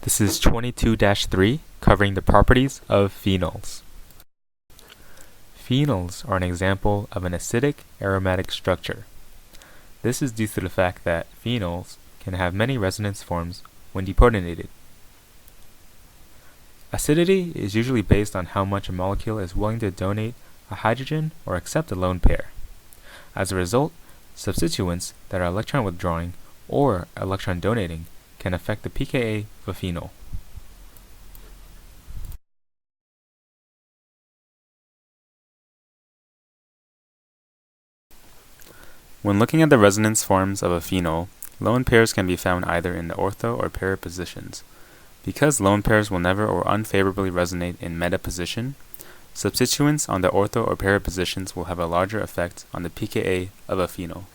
This is 22-3, covering the properties of phenols. Phenols are an example of an acidic aromatic structure. This is due to the fact that phenols can have many resonance forms when deprotonated. Acidity is usually based on how much a molecule is willing to donate a hydrogen or accept a lone pair. As a result, substituents that are electron withdrawing or electron donating can affect the pKa of a phenol. When looking at the resonance forms of a phenol, lone pairs can be found either in the ortho or para positions. Because lone pairs will never or unfavorably resonate in meta position, substituents on the ortho or para positions will have a larger effect on the pKa of a phenol.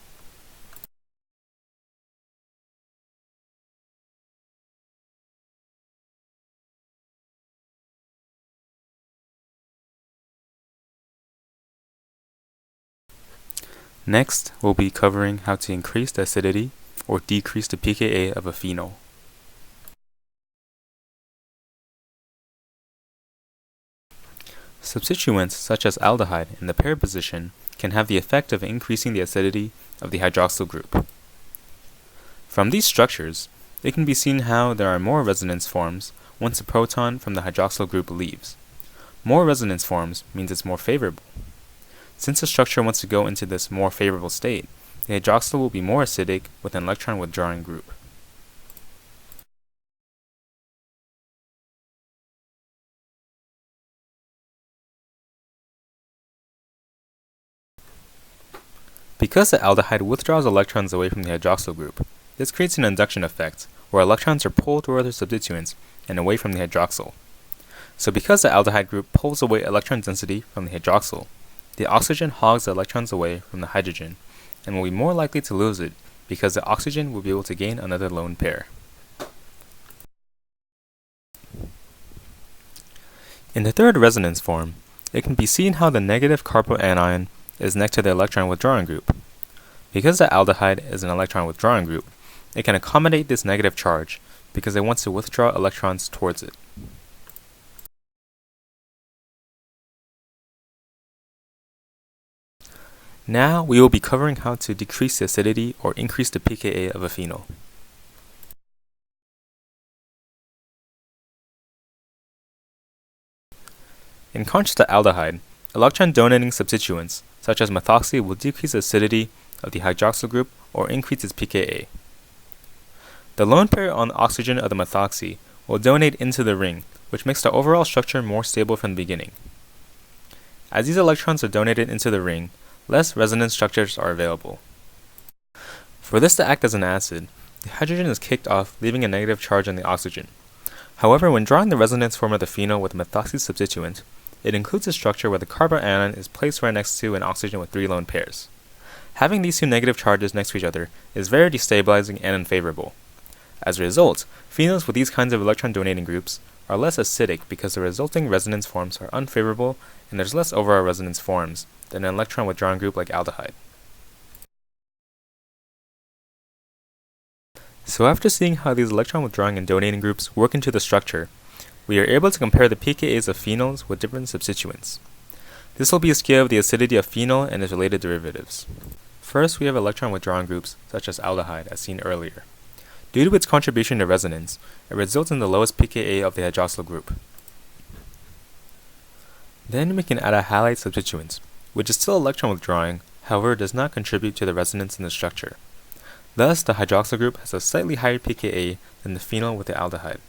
Next, we'll be covering how to increase the acidity or decrease the pKa of a phenol. Substituents such as aldehyde in the para position can have the effect of increasing the acidity of the hydroxyl group. From these structures, it can be seen how there are more resonance forms once a proton from the hydroxyl group leaves. More resonance forms means it's more favorable. Since the structure wants to go into this more favorable state, the hydroxyl will be more acidic with an electron withdrawing group. Because the aldehyde withdraws electrons away from the hydroxyl group, this creates an induction effect, where electrons are pulled toward their substituents and away from the hydroxyl. So because the aldehyde group pulls away electron density from the hydroxyl, the oxygen hogs the electrons away from the hydrogen, and will be more likely to lose it because the oxygen will be able to gain another lone pair. In the third resonance form, it can be seen how the negative carboanion is next to the electron withdrawing group. Because the aldehyde is an electron withdrawing group, it can accommodate this negative charge because it wants to withdraw electrons towards it. Now we will be covering how to decrease the acidity or increase the pKa of a phenol. In contrast to aldehyde, electron-donating substituents, such as methoxy, will decrease the acidity of the hydroxyl group or increase its pKa. The lone pair on the oxygen of the methoxy will donate into the ring, which makes the overall structure more stable from the beginning. As these electrons are donated into the ring, less resonance structures are available. For this to act as an acid, the hydrogen is kicked off, leaving a negative charge on the oxygen. However, when drawing the resonance form of the phenol with a methoxy substituent, it includes a structure where the carbanion is placed right next to an oxygen with 3 lone pairs. Having these two negative charges next to each other is very destabilizing and unfavorable. As a result, phenols with these kinds of electron-donating groups are less acidic because the resulting resonance forms are unfavorable and there's less overall resonance forms than an electron withdrawing group like aldehyde. So after seeing how these electron withdrawing and donating groups work into the structure, we are able to compare the pKa's of phenols with different substituents. This will be a scale of the acidity of phenol and its related derivatives. First, we have electron withdrawing groups such as aldehyde as seen earlier. Due to its contribution to resonance, it results in the lowest pKa of the hydroxyl group. Then we can add a halide substituent, which is still electron withdrawing, however does not contribute to the resonance in the structure. Thus, the hydroxyl group has a slightly higher pKa than the phenol with the aldehyde.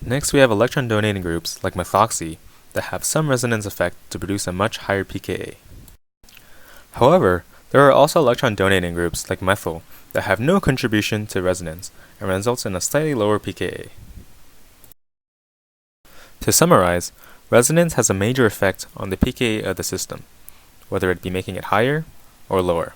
Next, we have electron donating groups like methoxy that have some resonance effect to produce a much higher pKa. However, there are also electron donating groups like methyl that have no contribution to resonance and results in a slightly lower pKa. To summarize, resonance has a major effect on the pKa of the system, whether it be making it higher or lower.